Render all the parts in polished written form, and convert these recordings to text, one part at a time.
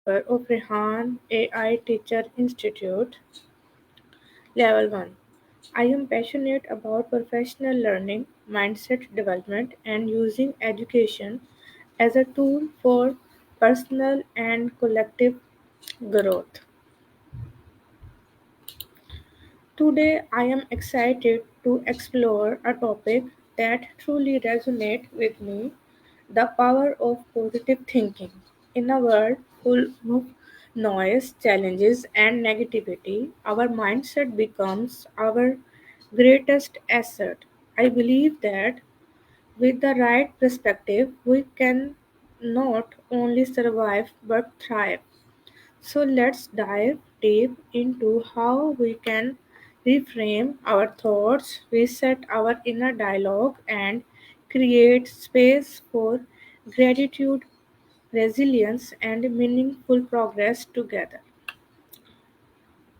of Rehan AI Teacher Institute, Level 1. I am passionate about professional learning, mindset development, and using education as a tool for personal and collective growth. Today, I am excited to explore a topic that truly resonates with me: the power of positive thinking. In a world full of noise, challenges, and negativity, our mindset becomes our greatest asset. I believe that with the right perspective, we can not only survive but thrive. So let's dive deep into how we can reframe our thoughts, reset our inner dialogue, and create space for gratitude, resilience, and meaningful progress together.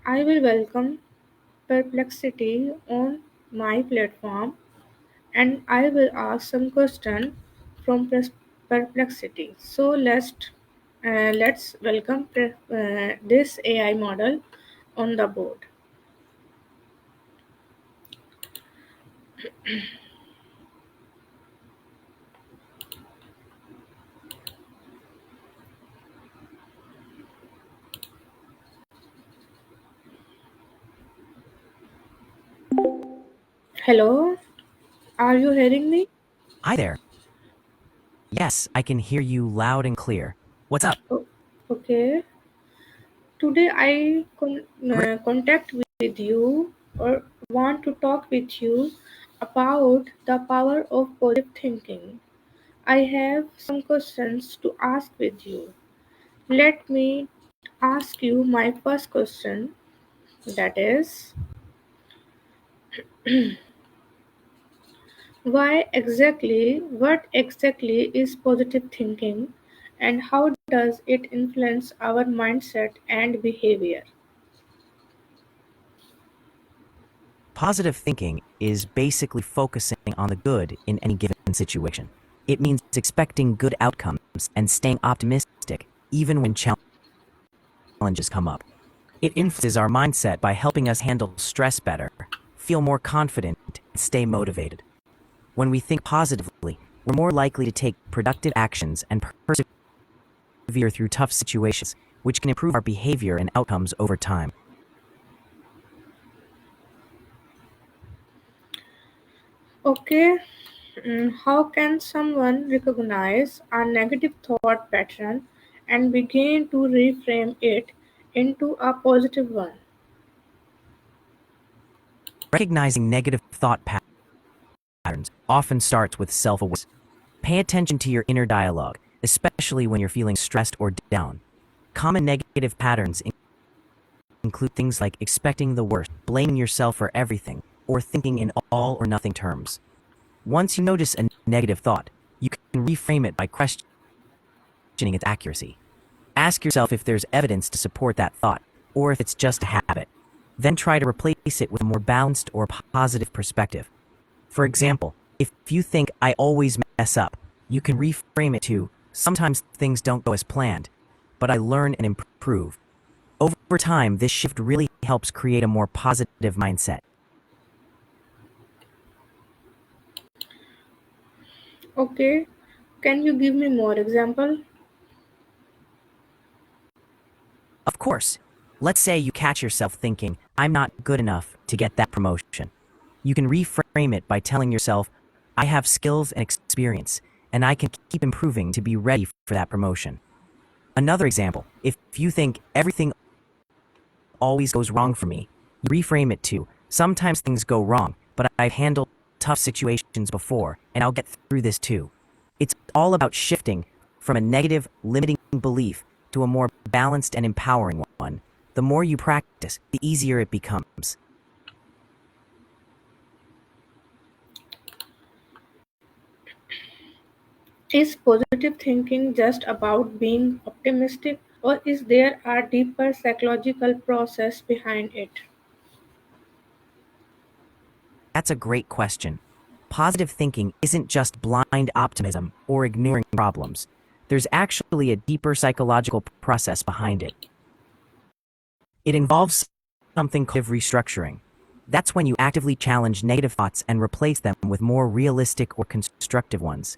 I will welcome Perplexity on my platform, and I will ask some question from Perplexity. So let's welcome this AI model on the board. Hello, are you hearing me? Hi there. Yes, I can hear you loud and clear. What's up? Oh, okay. Today I contact with you or want to talk with you about the power of positive thinking. I have some questions to ask with you. Let me ask you my first question, that is, what exactly is positive thinking, and how does it influence our mindset and behavior? Positive thinking is basically focusing on the good in any given situation. It means expecting good outcomes and staying optimistic even when challenges come up. It influences our mindset by helping us handle stress better, feel more confident, and stay motivated. When we think positively, we're more likely to take productive actions and persevere through tough situations, which can improve our behavior and outcomes over time. Okay, how can someone recognize a negative thought pattern and begin to reframe it into a positive one? Recognizing negative thought patterns often starts with self-awareness. Pay attention to your inner dialogue, especially when you're feeling stressed or down. Common negative patterns include things like expecting the worst, blaming yourself for everything, or thinking in all or nothing terms. Once you notice a negative thought, you can reframe it by questioning its accuracy. Ask yourself if there's evidence to support that thought, or if it's just a habit. Then try to replace it with a more balanced or positive perspective. For example, if you think I always mess up, you can reframe it to sometimes things don't go as planned, but I learn and improve. Over time, this shift really helps create a more positive mindset. Okay, can you give me more example? Of course, let's say you catch yourself thinking, I'm not good enough to get that promotion. You can reframe it by telling yourself, I have skills and experience, and I can keep improving to be ready for that promotion. Another example, if you think everything always goes wrong for me, you reframe it to, sometimes things go wrong, but I've handled tough situations before, and I'll get through this too. It's all about shifting from a negative, limiting belief to a more balanced and empowering one. The more you practice, the easier it becomes. Is positive thinking just about being optimistic, or is there a deeper psychological process behind it? That's a great question. Positive thinking isn't just blind optimism or ignoring problems. there's actually a deeper psychological process behind it. It involves something called restructuring. That's when you actively challenge negative thoughts and replace them with more realistic or constructive ones.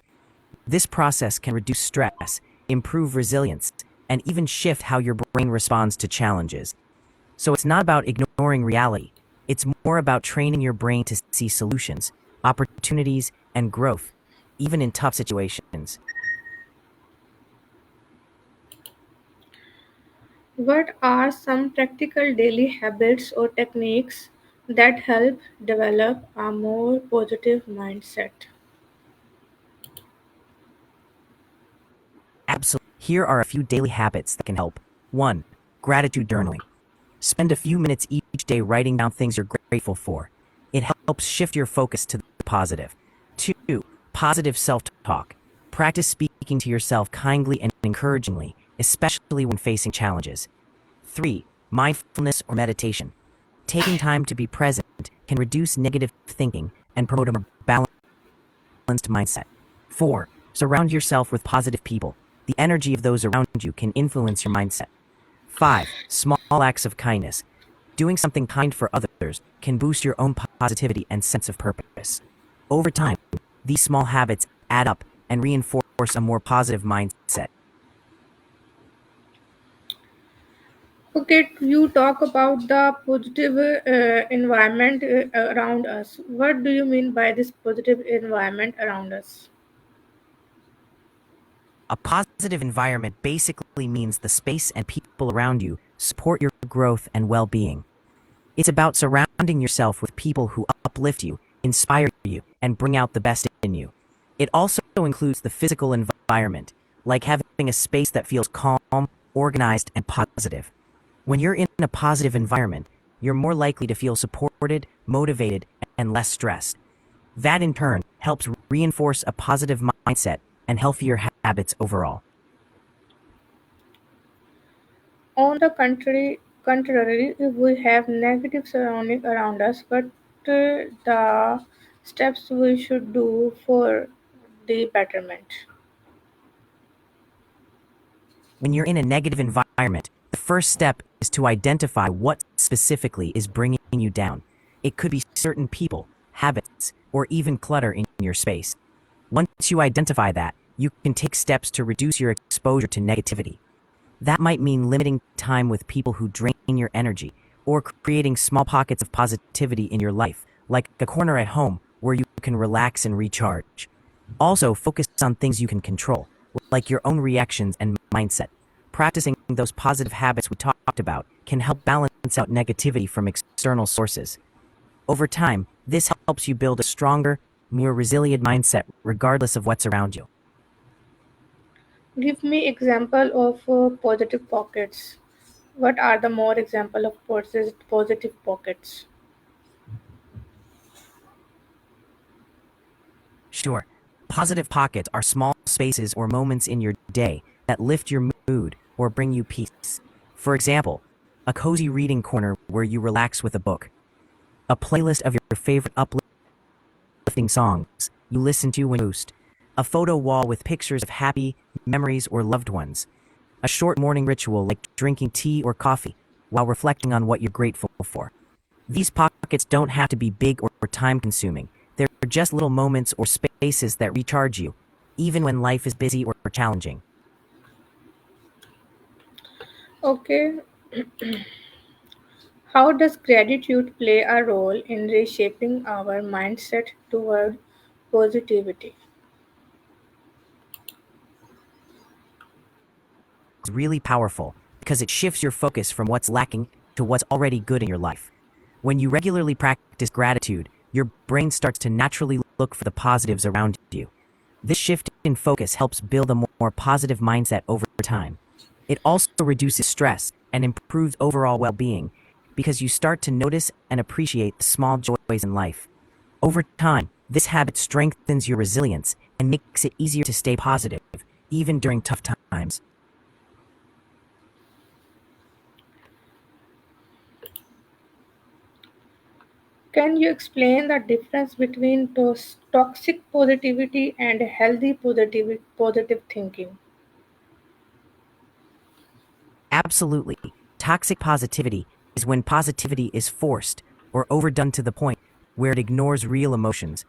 This process can reduce stress, improve resilience, and even shift how your brain responds to challenges. So it's not about ignoring reality. It's more about training your brain to see solutions, opportunities, and growth, even in tough situations. What are some practical daily habits or techniques that help develop a more positive mindset? Absolutely. Here are a few daily habits that can help. 1. Gratitude journaling. Spend a few minutes each day writing down things you're grateful for. It helps shift your focus to the positive. 2. Positive self-talk. Practice speaking to yourself kindly and encouragingly, especially when facing challenges. 3. Mindfulness or meditation. Taking time to be present can reduce negative thinking and promote a more balanced mindset. 4. Surround yourself with positive people. The energy of those around you can influence your mindset. 5. Small acts of kindness. Doing something kind for others can boost your own positivity and sense of purpose. Over time, these small habits add up and reinforce a more positive mindset. Okay, you talk about the positive environment around us. What do you mean by this positive environment around us? A positive environment basically means the space and people around you support your growth and well being. It's about surrounding yourself with people who uplift you, inspire you, and bring out the best in you. It also includes the physical environment, like having a space that feels calm, organized, and positive. When you're in a positive environment, you're more likely to feel supported, motivated, and less stressed. That in turn helps reinforce a positive mindset and healthier habits overall. On the contrary, if we have negative surrounding around us, what the steps we should do for the betterment? When you're in a negative environment, the first step is to identify what specifically is bringing you down. It could be certain people, habits, or even clutter in your space. Once you identify that, you can take steps to reduce your exposure to negativity. That might mean limiting time with people who drain your energy, or creating small pockets of positivity in your life, like a corner at home where you can relax and recharge. Also, focus on things you can control, like your own reactions and mindset. Practicing those positive habits we talked about can help balance out negativity from external sources. Over time, this helps you build a stronger, more resilient mindset regardless of what's around you. Give me example of positive pockets. What are the more example of positive pockets? Sure, positive pockets are small spaces or moments in your day that lift your mood or bring you peace. For example, a cozy reading corner where you relax with a book, a playlist of your favorite uplifting songs you listen to when you boost, a photo wall with pictures of happy memories or loved ones, a short morning ritual like drinking tea or coffee while reflecting on what you're grateful for. These pockets don't have to be big or time consuming. They're just little moments or spaces that recharge you, even when life is busy or challenging. Okay, how does gratitude play a role in reshaping our mindset toward positivity? It's really powerful because it shifts your focus from what's lacking to what's already good in your life. When you regularly practice gratitude, your brain starts to naturally look for the positives around you. This shift in focus helps build a more positive mindset over time. It also reduces stress and improves overall well being because you start to notice and appreciate the small joys in life. Over time, this habit strengthens your resilience and makes it easier to stay positive, even during tough times. Can you explain the difference between toxic positivity and healthy positive thinking? Absolutely. Toxic positivity is when positivity is forced or overdone to the point where it ignores real emotions.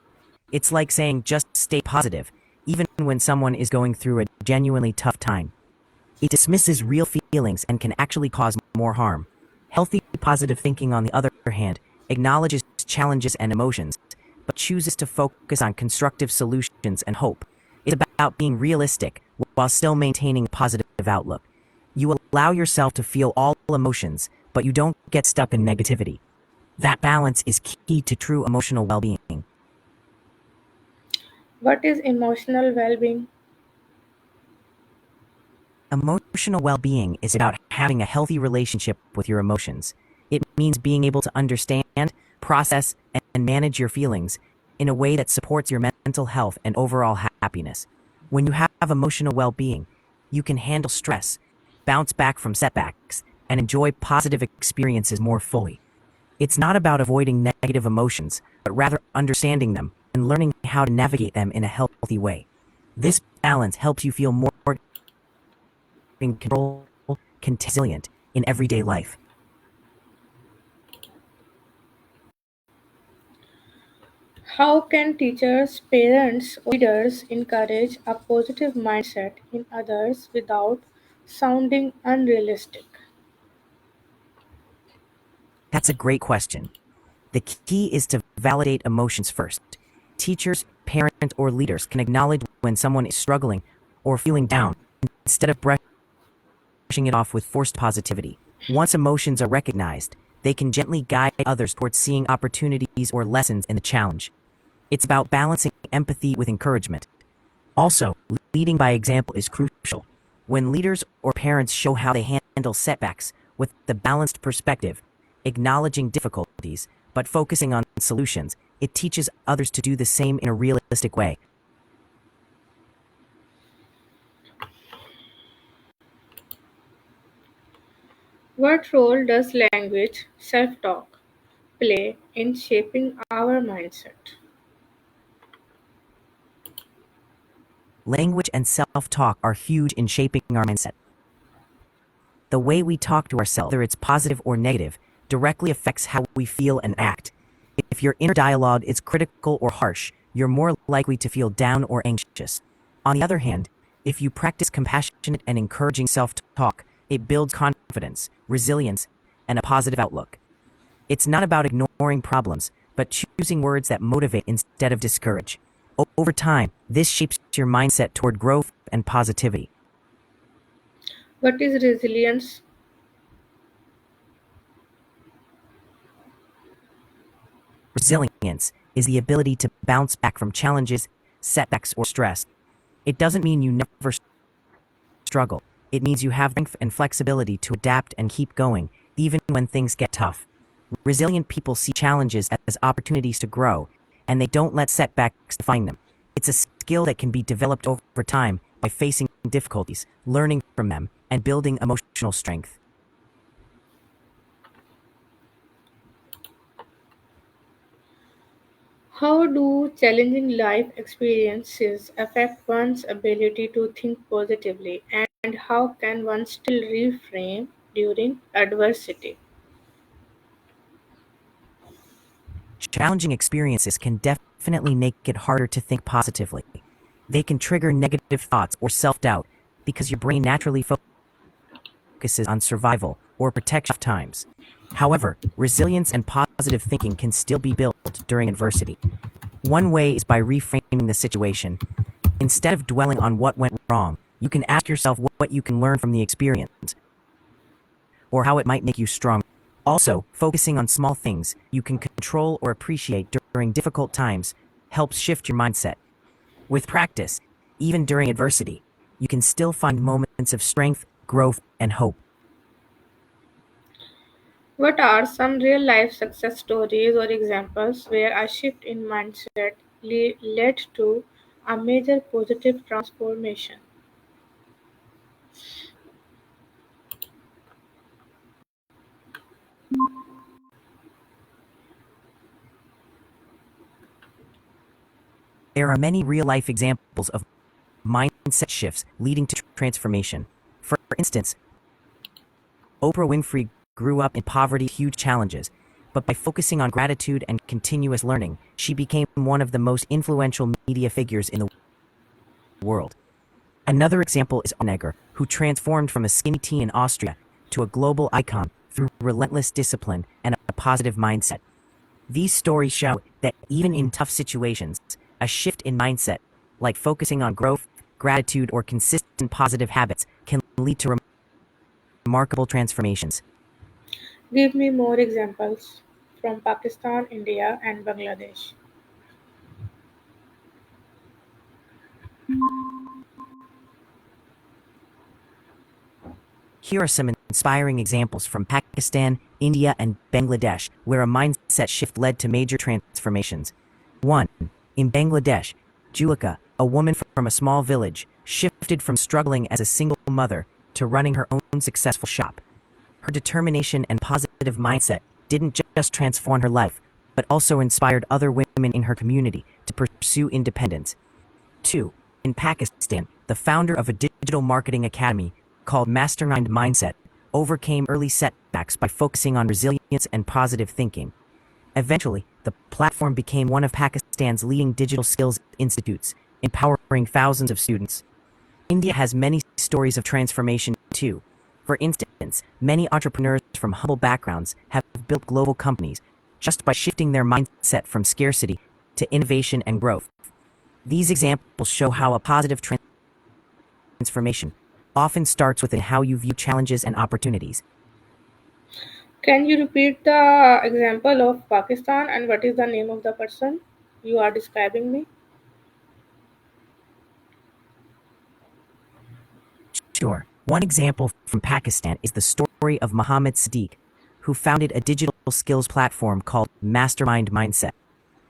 It's like saying just stay positive, even when someone is going through a genuinely tough time. It dismisses real feelings and can actually cause more harm. Healthy positive thinking, on the other hand, acknowledges challenges and emotions, but chooses to focus on constructive solutions and hope. It's about being realistic while still maintaining a positive outlook. You allow yourself to feel all emotions, but you don't get stuck in negativity. That balance is key to true emotional well-being. What is emotional well being? Emotional well-being is about having a healthy relationship with your emotions. It means being able to understand, process, and manage your feelings in a way that supports your mental health and overall happiness. When you have emotional well-being, you can handle stress, bounce back from setbacks, and enjoy positive experiences more fully. It's not about avoiding negative emotions, but rather understanding them and learning how to navigate them in a healthy way. This balance helps you feel more in control, resilient in everyday life. How can teachers, parents, or leaders encourage a positive mindset in others without sounding unrealistic? That's a great question. The key is to validate emotions first. Teachers, parents, or leaders can acknowledge when someone is struggling or feeling down instead of brushing it off with forced positivity. Once emotions are recognized, they can gently guide others towards seeing opportunities or lessons in the challenge. It's about balancing empathy with encouragement. Also, leading by example is crucial. When leaders or parents show how they handle setbacks with the balanced perspective, acknowledging difficulties, but focusing on solutions, it teaches others to do the same in a realistic way. What role does language, self talk, play in shaping our mindset? Language and self-talk are huge in shaping our mindset. The way we talk to ourselves, whether it's positive or negative, directly affects how we feel and act. If your inner dialogue is critical or harsh, you're more likely to feel down or anxious. On the other hand, if you practice compassionate and encouraging self-talk, it builds confidence, resilience, and a positive outlook. It's not about ignoring problems, but choosing words that motivate instead of discourage. Over time, this shapes your mindset toward growth and positivity. What is resilience? Resilience is the ability to bounce back from challenges, setbacks, or stress. It doesn't mean you never struggle. It means you have strength and flexibility to adapt and keep going, even when things get tough. Resilient people see challenges as opportunities to grow, and they don't let setbacks define them. It's a skill that can be developed over time by facing difficulties, learning from them, and building emotional strength. How do challenging life experiences affect one's ability to think positively, and how can one still reframe during adversity? Challenging experiences can definitely make it harder to think positively. They can trigger negative thoughts or self-doubt because your brain naturally focuses on survival or protection times. However, resilience and positive thinking can still be built during adversity. One way is by reframing the situation. Instead of dwelling on what went wrong, you can ask yourself what you can learn from the experience or how it might make you stronger. Also, focusing on small things you can control or appreciate during difficult times helps shift your mindset. With practice, even during adversity, you can still find moments of strength, growth, and hope. What are some real life success stories or examples where a shift in mindset led to a major positive transformation? There are many real life examples of mindset shifts leading to transformation. For instance, Oprah Winfrey grew up in poverty, huge challenges, but by focusing on gratitude and continuous learning, she became one of the most influential media figures in the world. Another example is Onegger, who transformed from a skinny teen in Austria to a global icon through relentless discipline and a positive mindset. These stories show that even in tough situations, a shift in mindset, like focusing on growth, gratitude, or consistent positive habits, can lead to remarkable transformations. Give me more examples from Pakistan, India, and Bangladesh. Here are some inspiring examples from Pakistan, India, and Bangladesh, where a mindset shift led to major transformations. 1. In Bangladesh, Julika, a woman from a small village, shifted from struggling as a single mother to running her own successful shop. Her determination and positive mindset didn't just transform her life, but also inspired other women in her community to pursue independence. 2. In Pakistan, the founder of a digital marketing academy called Mastermind Mindset overcame early setbacks by focusing on resilience and positive thinking. Eventually, the platform became one of Pakistan's leading digital skills institutes, empowering thousands of students. India has many stories of transformation too. For instance, many entrepreneurs from humble backgrounds have built global companies just by shifting their mindset from scarcity to innovation and growth. These examples show how a positive transformation often starts with how you view challenges and opportunities. Can you repeat the example of Pakistan and what is the name of the person you are describing me? Sure. One example from Pakistan is the story of Mohammed Sadiq, who founded a digital skills platform called Mastermind Mindset.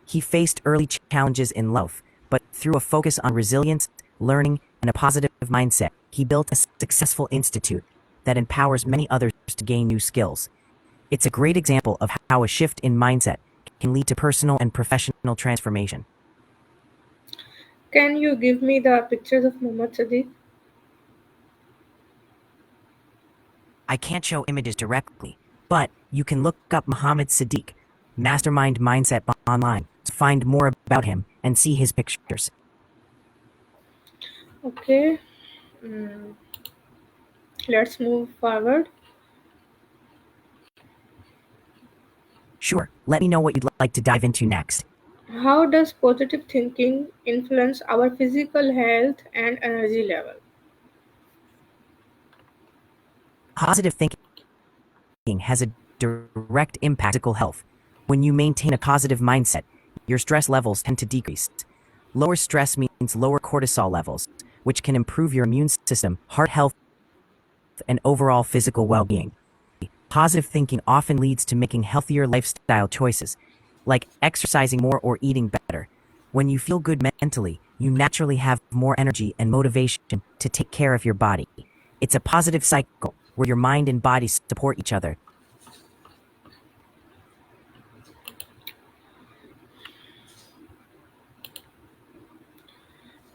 He faced early challenges in life, but through a focus on resilience, learning, and a positive mindset, he built a successful institute that empowers many others to gain new skills. It's a great example of how a shift in mindset can lead to personal and professional transformation. Can you give me the pictures of Muhammad Sadiq? I can't show images directly, but you can look up Mohammed Sadiq, Mastermind Mindset online to find more about him and see his pictures. Okay, mm, let's move forward. Sure, let me know what you'd like to dive into next. How does positive thinking influence our physical health and energy level? Positive thinking has a direct impact on physical health. When you maintain a positive mindset, your stress levels tend to decrease. Lower stress means lower cortisol levels, which can improve your immune system, heart health, and overall physical well-being. Positive thinking often leads to making healthier lifestyle choices, like exercising more or eating better. When you feel good mentally, you naturally have more energy and motivation to take care of your body. It's a positive cycle where your mind and body support each other.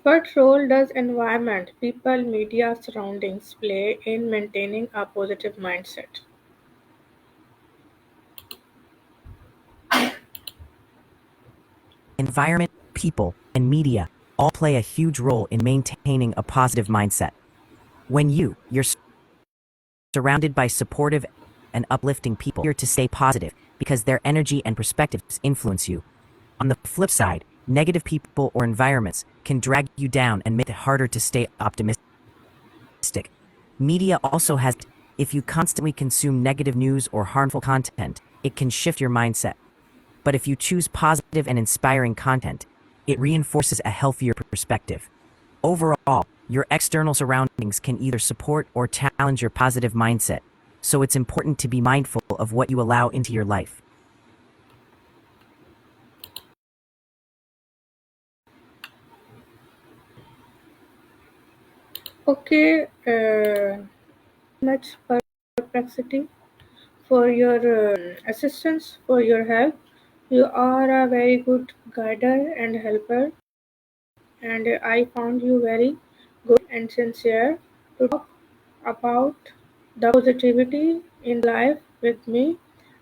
What role does environment, people, media, surroundings play in maintaining a positive mindset? Environment, people, and media all play a huge role in maintaining a positive mindset. When you're surrounded by supportive and uplifting people, you're to stay positive because their energy and perspectives influence you. On the flip side, negative people or environments can drag you down and make it harder to stay optimistic. Media also has, if you constantly consume negative news or harmful content, it can shift your mindset. But if you choose positive and inspiring content, it reinforces a healthier perspective. Overall, your external surroundings can either support or challenge your positive mindset, so it's important to be mindful of what you allow into your life. Okay, much perplexity for your assistance, for your help. You are a very good guider and helper, and I found you very good and sincere to talk about. the positivity in life with me.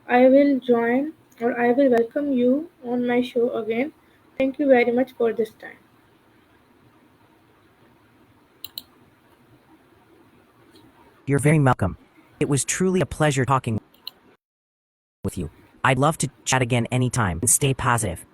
I will join or I will welcome you on my show again. Thank you very much for this time. You're very welcome. It was truly a pleasure talking with you. I'd love to chat again anytime and stay positive.